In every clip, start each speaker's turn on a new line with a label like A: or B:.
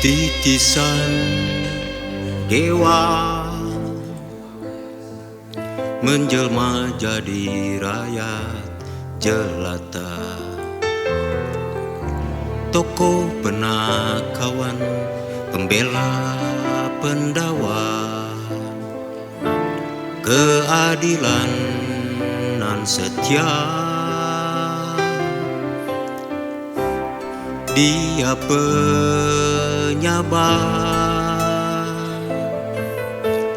A: Titisan dewa menjelma jadi rakyat jelata, tokoh penakawan, pembela pendawa, keadilan nan setia. Dia penyabar,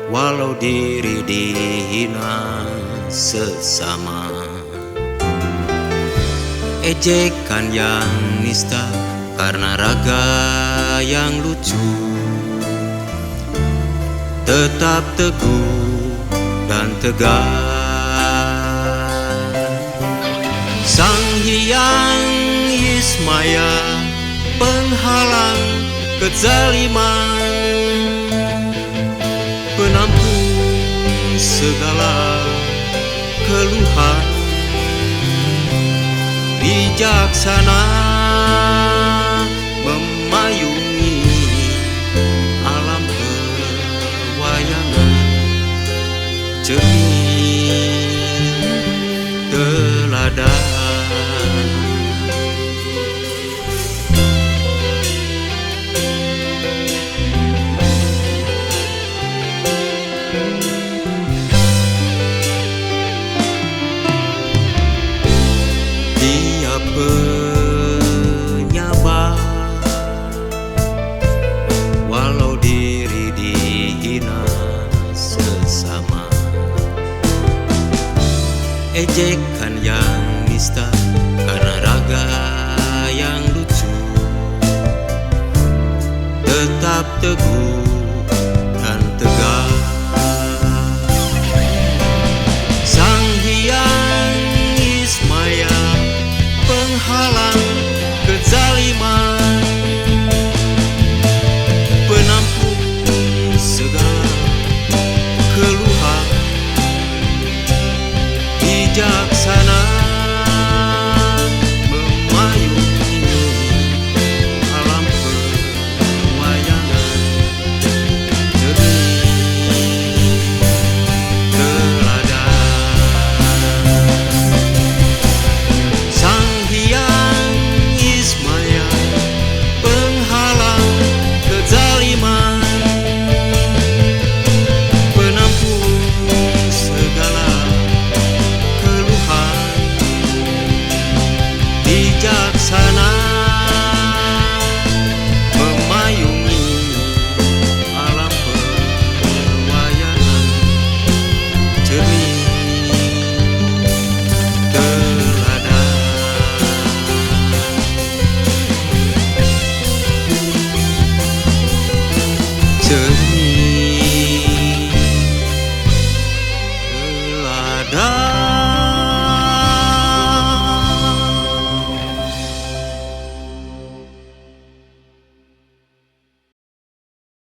A: walau diri dihina sesama. Ejekan yang nista karena raga yang lucu, tetap teguh dan tegar. Sang Hyang Yesmaya, penghalang kezaliman, penampung segala keluhan, bijaksana